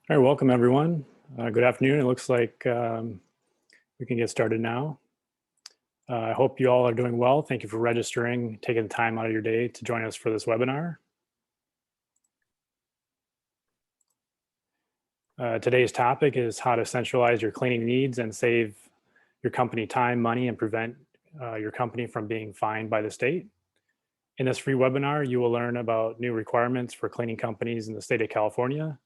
All right, welcome everyone. Good afternoon. It looks like we can get started now. I hope you all are doing well. Thank you for registering, taking the time out of your day to join us for this webinar. Today's topic is how to centralize your cleaning needs and save your company time, money, and prevent your company from being fined by the state. In this free webinar, you will learn about new requirements for cleaning companies in the state of California,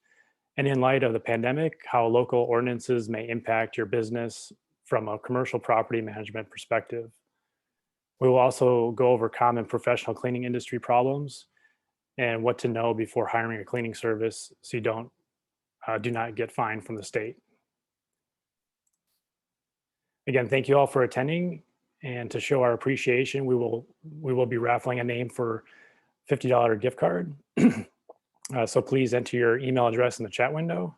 and in light of the pandemic, how local ordinances may impact your business from a commercial property management perspective. We will also go over common professional cleaning industry problems and what to know before hiring a cleaning service so you do not get fined from the state. Again, thank you all for attending, and to show our appreciation, we will be raffling a name for $50 gift card. So please enter your email address in the chat window.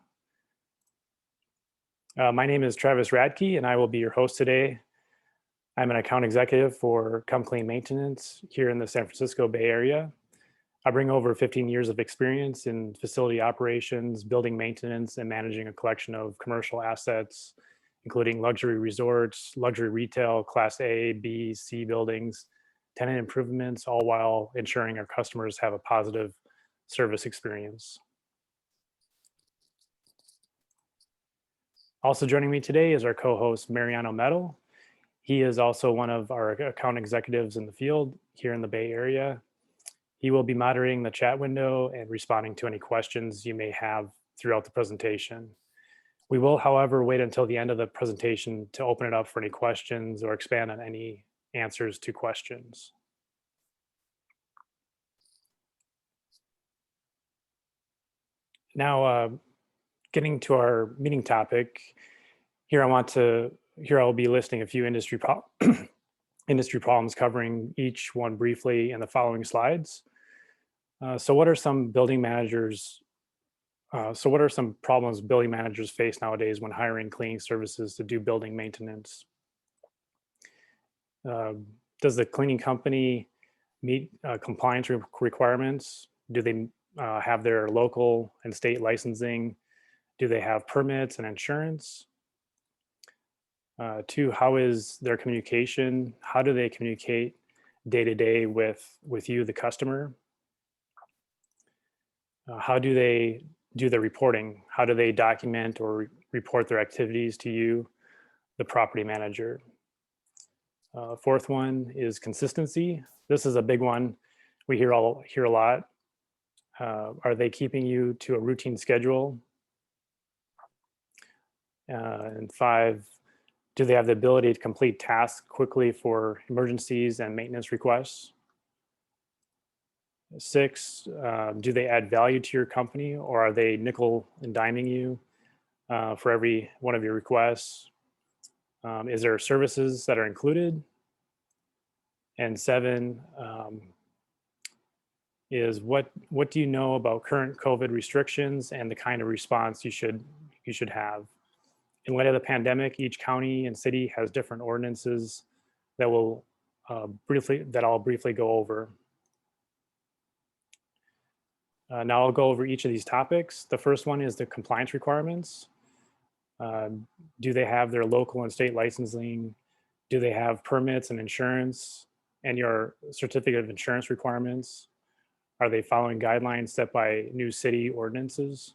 My name is Travis Radtke, and I will be your host today. I'm an account executive for Come Clean Maintenance here in the San Francisco Bay Area. I bring over 15 years of experience in facility operations, building maintenance, and managing a collection of commercial assets, including luxury resorts, luxury retail, Class A, B, C buildings, tenant improvements, all while ensuring our customers have a positive service experience. Also joining me today is our co-host, Mariano Metal. He is also one of our account executives in the field here in the Bay Area. He will be moderating the chat window and responding to any questions you may have throughout the presentation. We will, however, wait until the end of the presentation to open it up for any questions or expand on any answers to questions. Now, getting to our meeting topic, here I'll be listing a few industry problems, covering each one briefly in the following slides. So what are some problems building managers face nowadays when hiring cleaning services to do building maintenance? Does the cleaning company meet compliance requirements? Do they have their local and state licensing? Do they have permits and insurance? Two, how is their communication? How do they communicate day to day with you, the customer? How do they do their reporting? How do they document or report their activities to you, the property manager? Fourth one is consistency. This is a big one we hear a lot. Are they keeping you to a routine schedule? And five, do they have the ability to complete tasks quickly for emergencies and maintenance requests? Six, do they add value to your company, or are they nickel and diming you for every one of your requests? Is there services that are included? And seven is what do you know about current COVID restrictions and the kind of response you should have? In light of the pandemic, each county and city has different ordinances that I'll briefly go over. Now I'll go over each of these topics. The first one is the compliance requirements. Do they have their local and state licensing? Do they have permits and insurance and your certificate of insurance requirements? Are they following guidelines set by new city ordinances?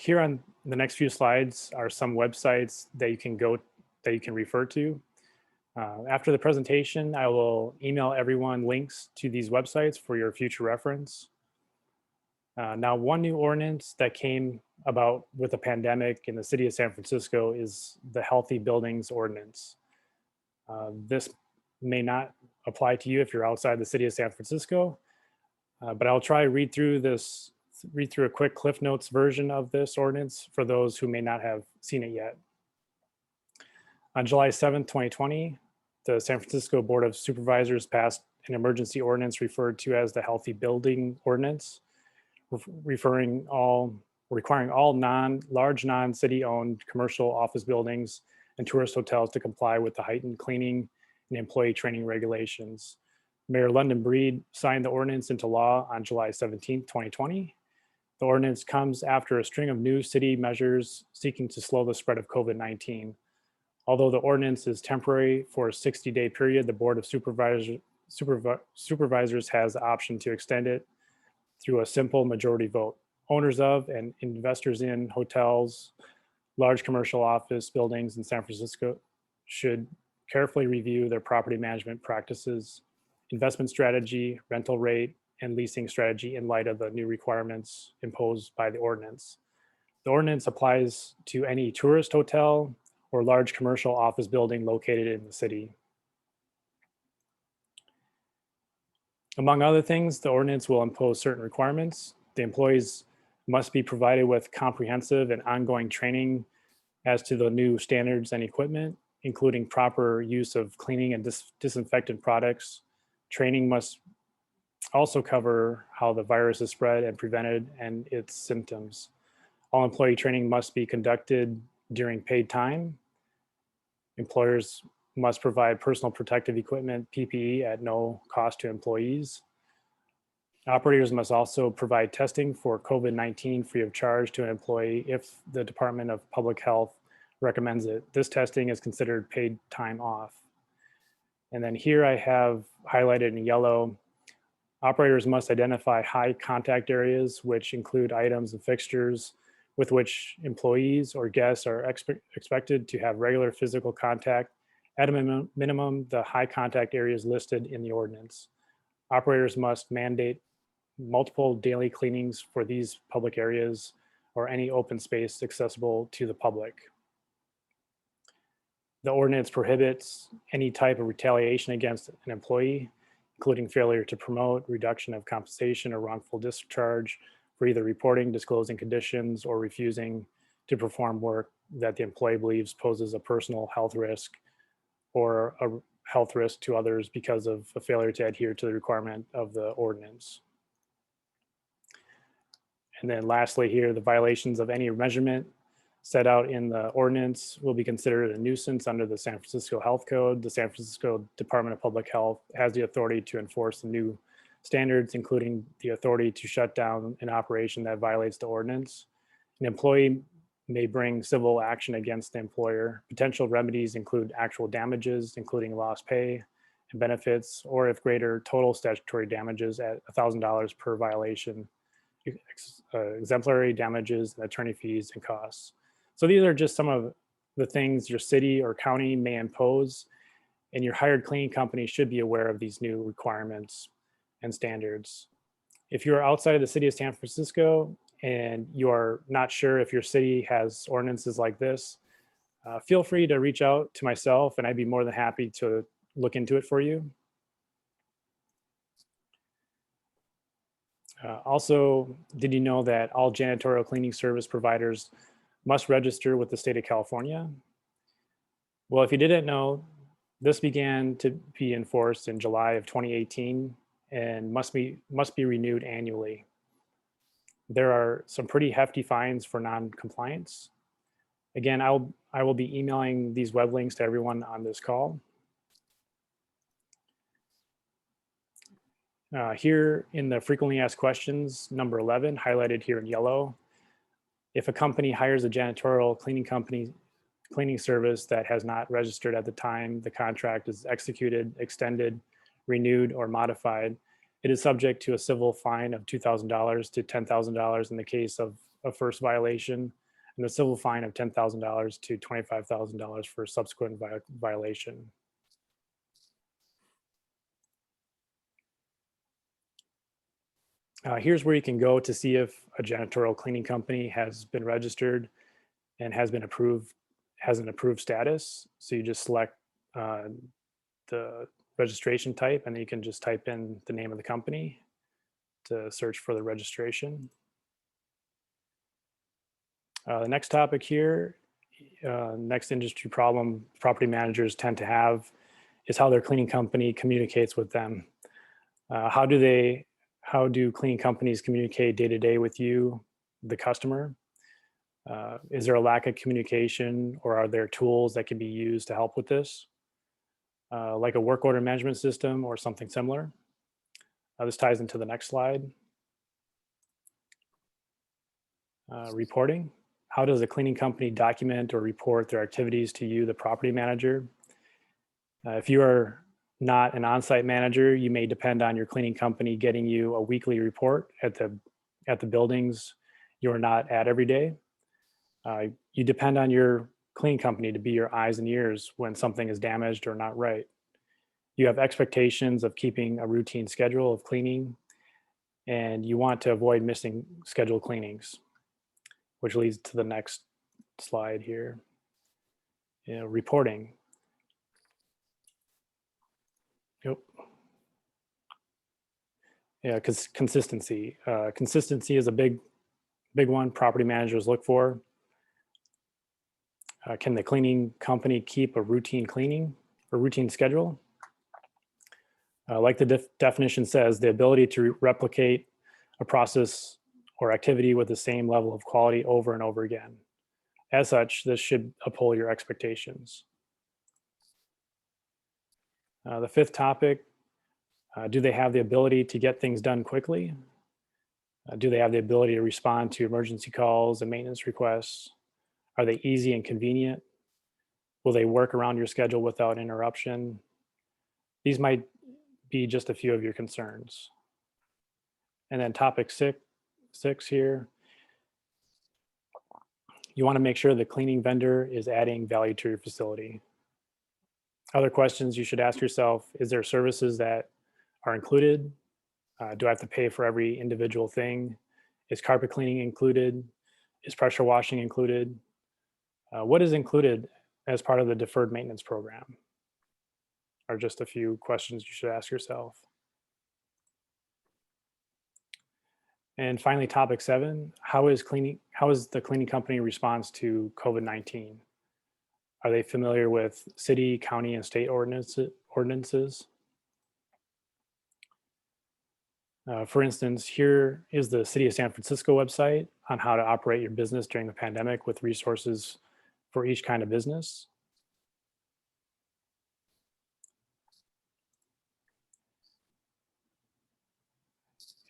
Here on the next few slides are some websites that you can refer to. After the presentation, I will email everyone links to these websites for your future reference. Now, one new ordinance that came about with the pandemic in the city of San Francisco is the Healthy Buildings Ordinance. This may not apply to you if you're outside the city of San Francisco, but I'll try to read through a quick Cliff Notes version of this ordinance for those who may not have seen it yet. On July 7th, 2020, the San Francisco Board of Supervisors passed an emergency ordinance referred to as the Healthy Building Ordinance, requiring all large non-city-owned commercial office buildings and tourist hotels to comply with the heightened cleaning and employee training regulations. Mayor London Breed signed the ordinance into law on July 17th, 2020, The ordinance comes after a string of new city measures seeking to slow the spread of COVID-19. Although the ordinance is temporary for a 60-day period, the Board of Supervisors has the option to extend it through a simple majority vote. Owners of and investors in hotels, large commercial office buildings in San Francisco should carefully review their property management practices, investment strategy, rental rate, and leasing strategy in light of the new requirements imposed by the ordinance. The ordinance applies to any tourist hotel or large commercial office building located in the city. Among other things, the ordinance will impose certain requirements. The employees must be provided with comprehensive and ongoing training as to the new standards and equipment, including proper use of cleaning and disinfectant products. Training must also cover how the virus is spread and prevented and its symptoms. All employee training must be conducted during paid time. Employers must provide personal protective equipment, PPE, at no cost to employees. Operators must also provide testing for COVID-19 free of charge to an employee if the Department of Public Health recommends it. This testing is considered paid time off. And then here I have highlighted in yellow, operators must identify high contact areas, which include items and fixtures with which employees or guests are expected to have regular physical contact. At a minimum, the high contact areas listed in the ordinance. Operators must mandate multiple daily cleanings for these public areas or any open space accessible to the public. The ordinance prohibits any type of retaliation against an employee, including failure to promote, reduction of compensation, or wrongful discharge for either reporting, disclosing conditions, or refusing to perform work that the employee believes poses a personal health risk or a health risk to others because of a failure to adhere to the requirement of the ordinance. And then lastly here, the violations of any measurement set out in the ordinance will be considered a nuisance under the San Francisco Health Code. The San Francisco Department of Public Health has the authority to enforce the new standards, including the authority to shut down an operation that violates the ordinance. An employee may bring civil action against the employer. Potential remedies include actual damages, including lost pay and benefits, or if greater, total statutory damages at $1,000 per violation, exemplary damages, and attorney fees and costs. So these are just some of the things your city or county may impose, and your hired cleaning company should be aware of these new requirements and standards. If you're outside of the city of San Francisco and you are not sure if your city has ordinances like this, feel free to reach out to myself and I'd be more than happy to look into it for you. Also, did you know that all janitorial cleaning service providers must register with the state of California? Well, if you didn't know, this began to be enforced in July of 2018 and must be renewed annually. There are some pretty hefty fines for non-compliance. Again, I will be emailing these web links to everyone on this call. Here in the frequently asked questions, number 11, highlighted here in yellow, if a company hires a janitorial cleaning service that has not registered at the time the contract is executed, extended, renewed, or modified, it is subject to a civil fine of $2,000 to $10,000 in the case of a first violation, and a civil fine of $10,000 to $25,000 for subsequent violation. Here's where you can go to see if a janitorial cleaning company has been registered and has been approved, has an approved status. So you just select the registration type, and then you can just type in the name of the company to search for the registration. The next topic here, next industry problem property managers tend to have is how their cleaning company communicates with them. How do cleaning companies communicate day to day with you, the customer? Is there a lack of communication, or are there tools that can be used to help with this? Like a work order management system or something similar. This ties into the next slide. Reporting. How does a cleaning company document or report their activities to you, the property manager? If you are not an on-site manager, you may depend on your cleaning company getting you a weekly report at the buildings you are not at every day. You depend on your cleaning company to be your eyes and ears when something is damaged or not right. You have expectations of keeping a routine schedule of cleaning, and you want to avoid missing scheduled cleanings, which leads to the next slide here. Reporting. Yep. Yeah, because consistency. Consistency is a big one property managers look for. Can the cleaning company keep a routine cleaning or routine schedule? Like the definition says, the ability to replicate a process or activity with the same level of quality over and over again. As such, this should uphold your expectations. The fifth topic, do they have the ability to get things done quickly? Do they have the ability to respond to emergency calls and maintenance requests? Are they easy and convenient? Will they work around your schedule without interruption? These might be just a few of your concerns. And then topic six here, you want to make sure the cleaning vendor is adding value to your facility. Other questions you should ask yourself, is there services that are included? Do I have to pay for every individual thing? Is carpet cleaning included? Is pressure washing included? What is included as part of the deferred maintenance program? Are just a few questions you should ask yourself. And finally, topic 7, how is the cleaning company response to COVID-19? Are they familiar with city, county, and state ordinances? For instance, here is the City of San Francisco website on how to operate your business during the pandemic with resources for each kind of business.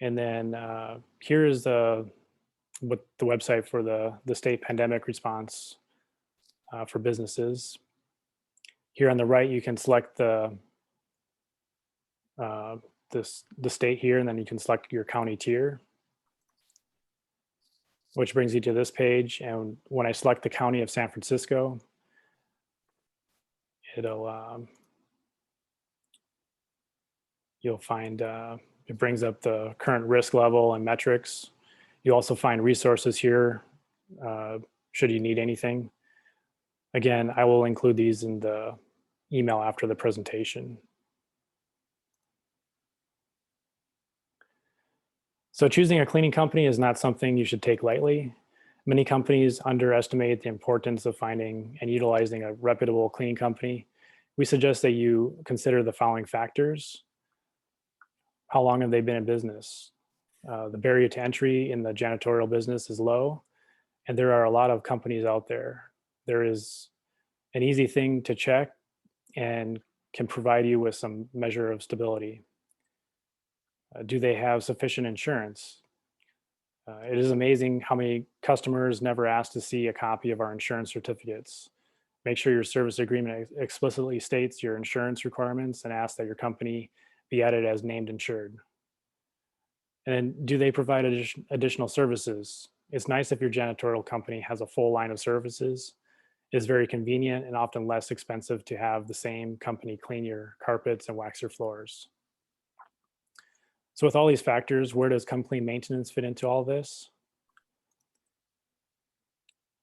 And then here is the website for the state pandemic response for businesses. Here on the right, you can select the state here, and then you can select your county tier, which brings you to this page. And when I select the county of San Francisco, it'll you'll find it brings up the current risk level and metrics. You also find resources here should you need anything. Again, I will include these in the email after the presentation. So choosing a cleaning company is not something you should take lightly. Many companies underestimate the importance of finding and utilizing a reputable cleaning company. We suggest that you consider the following factors. How long have they been in business? The barrier to entry in the janitorial business is low, and there are a lot of companies out there. There is an easy thing to check and can provide you with some measure of stability. Do they have sufficient insurance? It is amazing how many customers never ask to see a copy of our insurance certificates. Make sure your service agreement explicitly states your insurance requirements and ask that your company be added as named insured. And then, do they provide additional services? It's nice if your janitorial company has a full line of services. It's very convenient and often less expensive to have the same company clean your carpets and wax your floors. So with all these factors, where does Come Clean Maintenance fit into all this?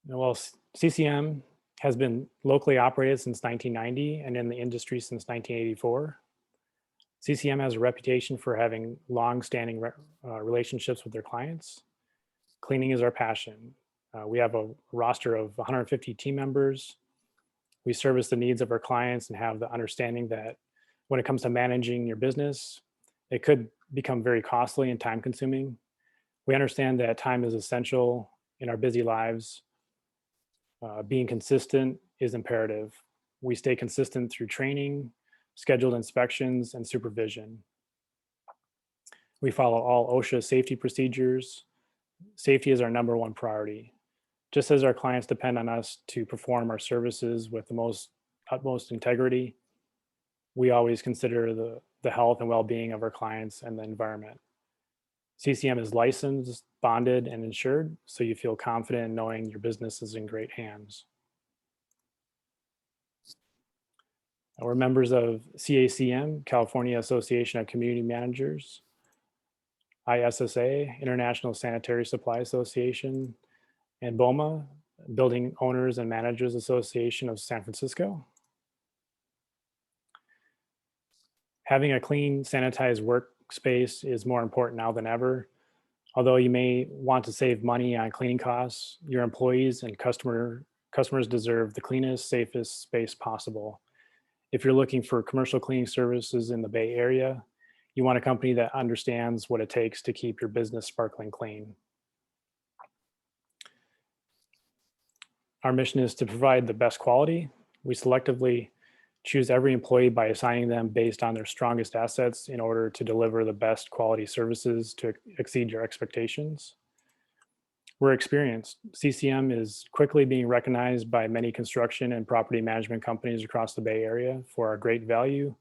Well, CCM has been locally operated since 1990 and in the industry since 1984. CCM has a reputation for having long-standing relationships with their clients. Cleaning is our passion. We have a roster of 150 team members. We service the needs of our clients and have the understanding that when it comes to managing your business, it could become very costly and time consuming. We understand that time is essential in our busy lives. Being consistent is imperative. We stay consistent through training, scheduled inspections, and supervision. We follow all OSHA safety procedures. Safety is our #1 priority. Just as our clients depend on us to perform our services with the utmost integrity, we always consider the health and well-being of our clients and the environment. CCM is licensed, bonded, and insured, so you feel confident in knowing your business is in great hands. We're members of CACM, California Association of Community Managers, ISSA, International Sanitary Supply Association, and BOMA, Building Owners and Managers Association of San Francisco. Having a clean, sanitized workspace is more important now than ever. Although you may want to save money on cleaning costs, your employees and customers deserve the cleanest, safest space possible. If you're looking for commercial cleaning services in the Bay Area, you want a company that understands what it takes to keep your business sparkling clean. Our mission is to provide the best quality. We selectively choose every employee by assigning them based on their strongest assets in order to deliver the best quality services to exceed your expectations. We're experienced. CCM is quickly being recognized by many construction and property management companies across the Bay Area for our great value,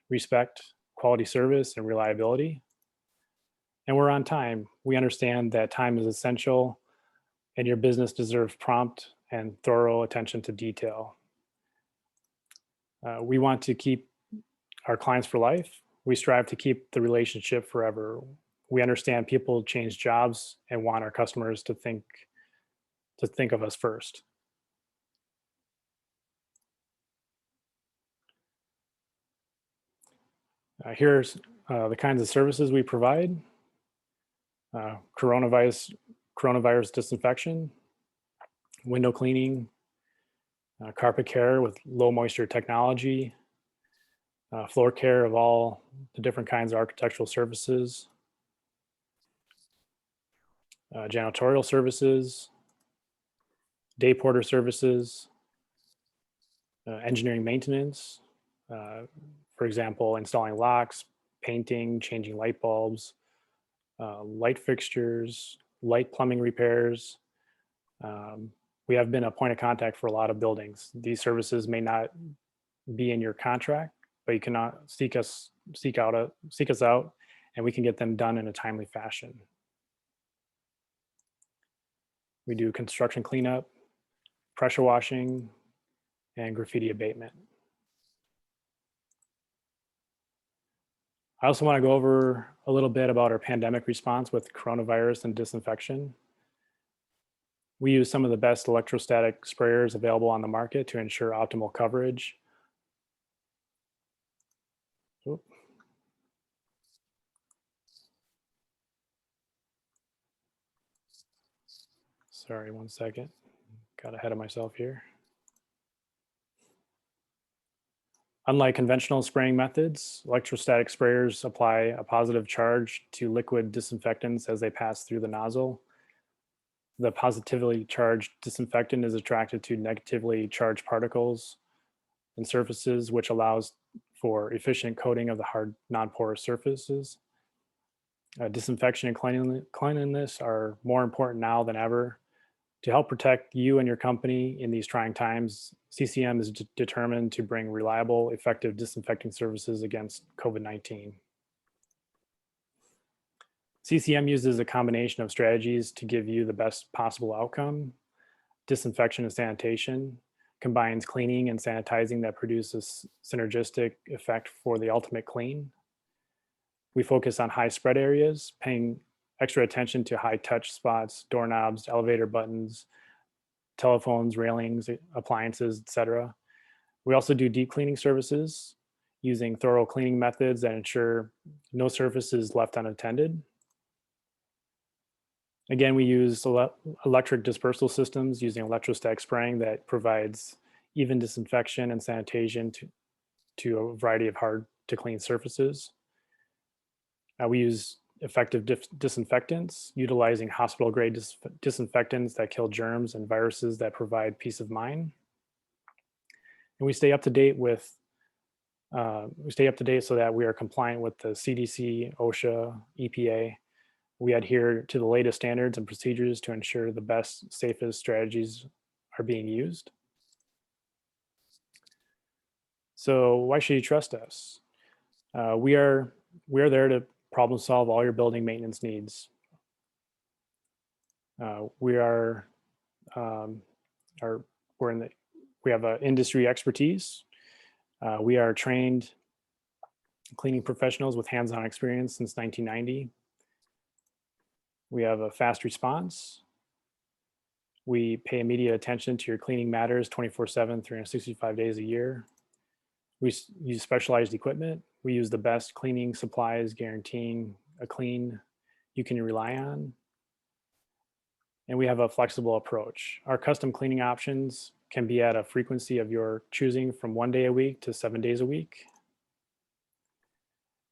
respect, quality service, and reliability. And we're on time. We understand that time is essential and your business deserves prompt and thorough attention to detail. We want to keep our clients for life. We strive to keep the relationship forever. We understand people change jobs and want our customers to think of us first. Here's the kinds of services we provide. Coronavirus disinfection, window cleaning, carpet care with low moisture technology, floor care of all the different kinds of architectural services, janitorial services, day porter services, engineering maintenance, for example, installing locks, painting, changing light bulbs, light fixtures, light plumbing repairs. We have been a point of contact for a lot of buildings. These services may not be in your contract, but you cannot seek us out, and we can get them done in a timely fashion. We do construction cleanup, pressure washing, and graffiti abatement. I also want to go over a little bit about our pandemic response with coronavirus and disinfection. We use some of the best electrostatic sprayers available on the market to ensure optimal coverage. Oop. Sorry, one second. Got ahead of myself here. Unlike conventional spraying methods, electrostatic sprayers apply a positive charge to liquid disinfectants as they pass through the nozzle. The positively charged disinfectant is attracted to negatively charged particles and surfaces, which allows for efficient coating of the hard, non-porous surfaces. Disinfection and cleanliness are more important now than ever. To help protect you and your company in these trying times, CCM is determined to bring reliable, effective disinfecting services against COVID-19. CCM uses a combination of strategies to give you the best possible outcome. Disinfection and sanitation combines cleaning and sanitizing that produces synergistic effect for the ultimate clean. We focus on high spread areas, paying extra attention to high touch spots, doorknobs, elevator buttons, telephones, railings, appliances, etc. We also do deep cleaning services using thorough cleaning methods that ensure no surface is left unattended. Again, we use electric dispersal systems using electrostatic spraying that provides even disinfection and sanitation to a variety of hard to clean surfaces. We use effective disinfectants, utilizing hospital grade disinfectants that kill germs and viruses that provide peace of mind. And we stay up to date so that we are compliant with the CDC, OSHA, EPA, We adhere to the latest standards and procedures to ensure the best, safest strategies are being used. So why should you trust us? We are there to problem solve all your building maintenance needs. We are um, are we're in the we have industry expertise. We are trained cleaning professionals with hands-on experience since 1990. We have a fast response. We pay immediate attention to your cleaning matters 24/7, 365 days a year. We use specialized equipment. We use the best cleaning supplies, guaranteeing a clean you can rely on. And we have a flexible approach. Our custom cleaning options can be at a frequency of your choosing from 1 day a week to 7 days a week.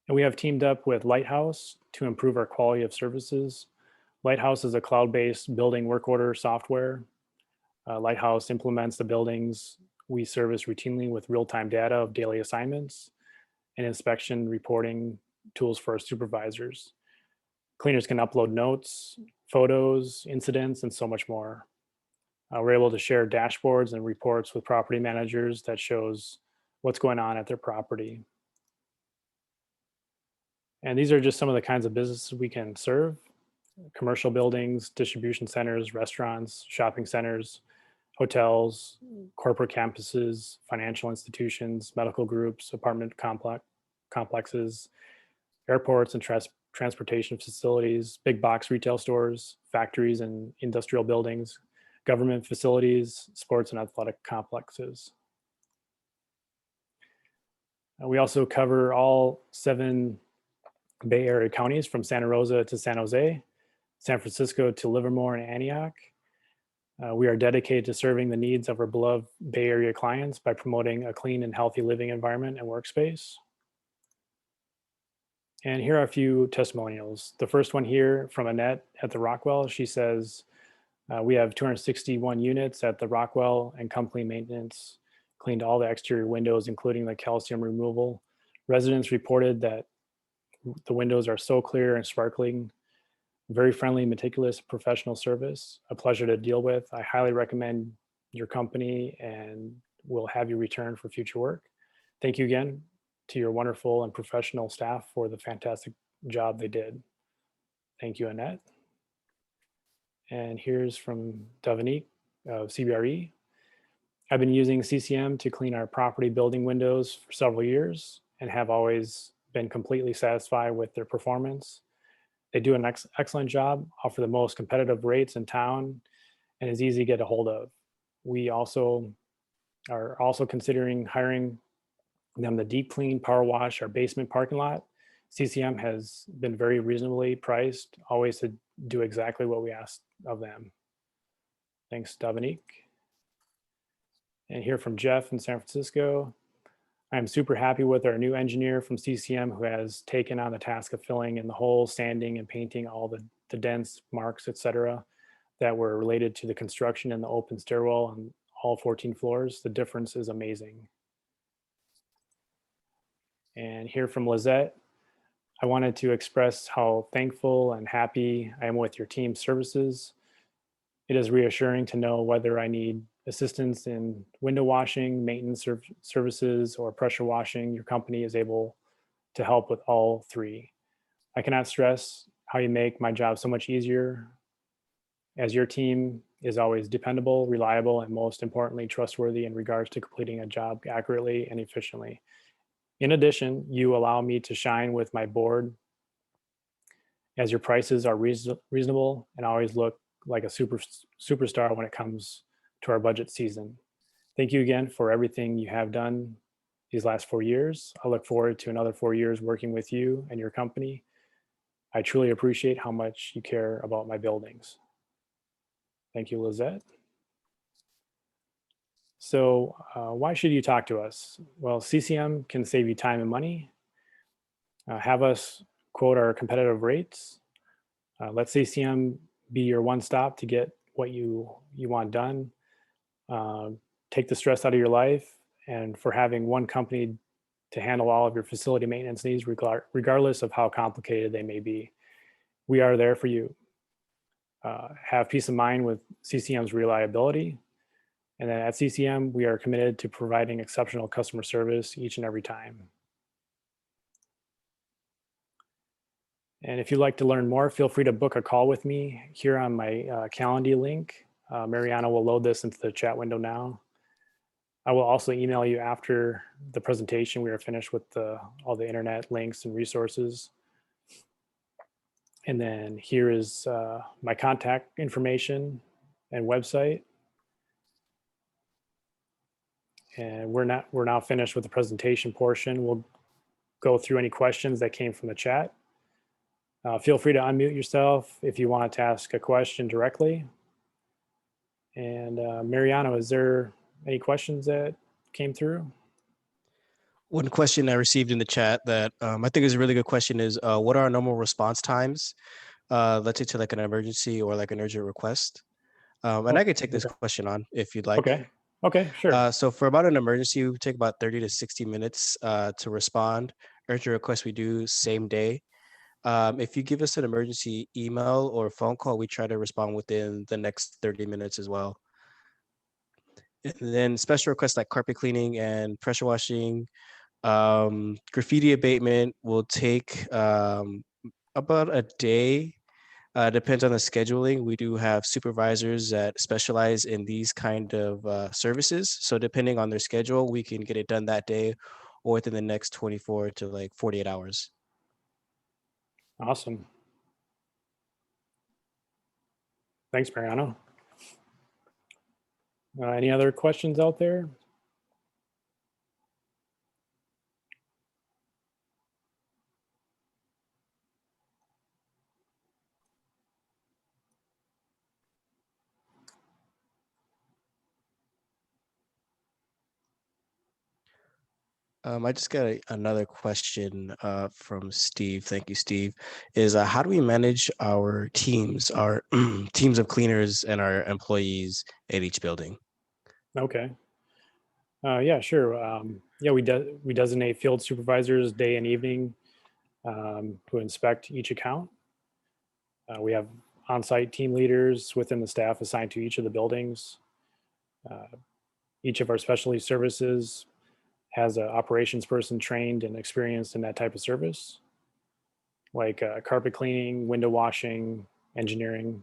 And we have teamed up with Lighthouse to improve our quality of services. Lighthouse is a cloud-based building work order software. Lighthouse implements the buildings we service routinely with real-time data of daily assignments and inspection reporting tools for our supervisors. Cleaners can upload notes, photos, incidents, and so much more. We're able to share dashboards and reports with property managers that shows what's going on at their property. And these are just some of the kinds of businesses we can serve: commercial buildings, distribution centers, restaurants, shopping centers, hotels, corporate campuses, financial institutions, medical groups, apartment complexes, airports and transportation facilities, big box retail stores, factories and industrial buildings, government facilities, sports and athletic complexes. We also cover all 7 Bay Area counties from Santa Rosa to San Jose, San Francisco to Livermore and Antioch. We are dedicated to serving the needs of our beloved Bay Area clients by promoting a clean and healthy living environment and workspace. And here are a few testimonials. The first one here from Annette at the Rockwell. She says, we have 261 units at the Rockwell, and Come Clean Maintenance cleaned all the exterior windows, including the calcium removal. Residents reported that the windows are so clear and sparkling. Very friendly, meticulous, professional service. A pleasure to deal with. I highly recommend your company and will have you return for future work. Thank you again to your wonderful and professional staff for the fantastic job they did. Thank you, Annette. And here's from Dominique of CBRE. I've been using CCM to clean our property building windows for several years and have always been completely satisfied with their performance. They do an excellent job, offer the most competitive rates in town, and is easy to get a hold of. We also are also considering hiring them to deep clean, power wash our basement parking lot. CCM has been very reasonably priced, always to do exactly what we asked of them. Thanks, Dominique. And here from Jeff in San Francisco. I'm super happy with our new engineer from CCM who has taken on the task of filling in the holes, sanding and painting all the dents, marks, etc., that were related to the construction and the open stairwell on all 14 floors. The difference is amazing. And here from Lizette, I wanted to express how thankful and happy I am with your team's services. It is reassuring to know whether I need assistance in window washing, maintenance services, or pressure washing, your company is able to help with all 3. I cannot stress how you make my job so much easier, as your team is always dependable, reliable, and most importantly, trustworthy in regards to completing a job accurately and efficiently. In addition, you allow me to shine with my board, as your prices are reasonable and always look like a superstar when it comes to our budget season. Thank you again for everything you have done these last 4 years. I look forward to another 4 years working with you and your company. I truly appreciate how much you care about my buildings. Thank you, Lizette. So why should you talk to us? Well, CCM can save you time and money. Have us quote our competitive rates. Let CCM be your one stop to get what you want done. Take the stress out of your life, and for having one company to handle all of your facility maintenance needs, regardless of how complicated they may be. We are there for you. Have peace of mind with CCM's reliability. And then at CCM, we are committed to providing exceptional customer service each and every time. And if you'd like to learn more, feel free to book a call with me here on my Calendly link. Mariana will load this into the chat window now. I will also email you after the presentation. We are finished with all the internet links and resources. And then here is my contact information and website. And we're now finished with the presentation portion. We'll go through any questions that came from the chat. Feel free to unmute yourself if you want to ask a question directly. And Mariano, is there any questions that came through? One question I received in the chat that I think is a really good question is, what are our normal response times, let's say to like an emergency or like an urgent request? And I could take this question on if you'd like. Okay, sure. So for about an emergency, we would take about 30 to 60 minutes to respond. Urgent requests we do same day. If you give us an emergency email or phone call, we try to respond within the next 30 minutes as well. And then special requests like carpet cleaning and pressure washing, graffiti abatement will take about a day. Depends on the scheduling. We do have supervisors that specialize in these kind of services. So depending on their schedule, we can get it done that day or within the next 24 to like 48 hours. Awesome. Thanks, Mariano. Any other questions out there? I just got another question from Steve. Thank you, Steve. Is how do we manage our teams, our teams of cleaners and our employees at each building? Okay. Yeah, sure. Yeah, we designate field supervisors day and evening who inspect each account. We have on-site team leaders within the staff assigned to each of the buildings. Each of our specialty services has an operations person trained and experienced in that type of service, like carpet cleaning, window washing, engineering,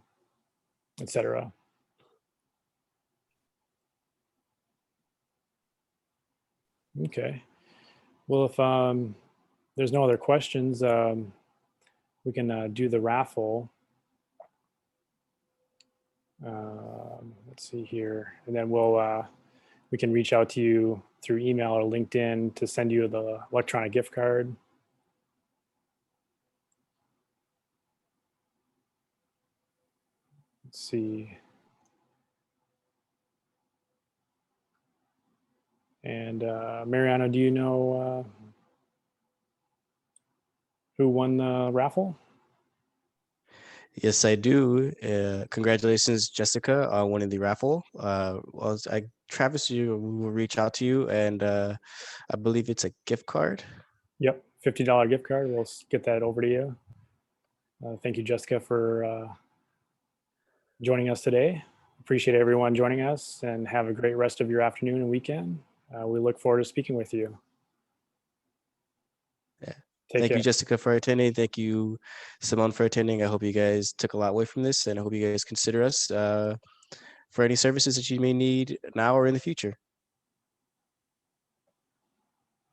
etc. Okay. Well, if there's no other questions, we can do the raffle. Let's see here, and then we can reach out to you through email or LinkedIn to send you the electronic gift card. Let's see. And Mariano, do you know who won the raffle? Yes, I do. Congratulations, Jessica, on winning the raffle. Travis, we will reach out to you, and I believe it's a gift card. Yep, $50 gift card. We'll get that over to you. Thank you, Jessica, for joining us today. Appreciate everyone joining us, and have a great rest of your afternoon and weekend. We look forward to speaking with you. Yeah. Take care. You, Jessica, for attending. Thank you, Simone, for attending. I hope you guys took a lot away from this, and I hope you guys consider us for any services that you may need now or in the future.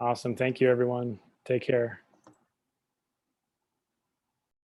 Awesome. Thank you, everyone. Take care.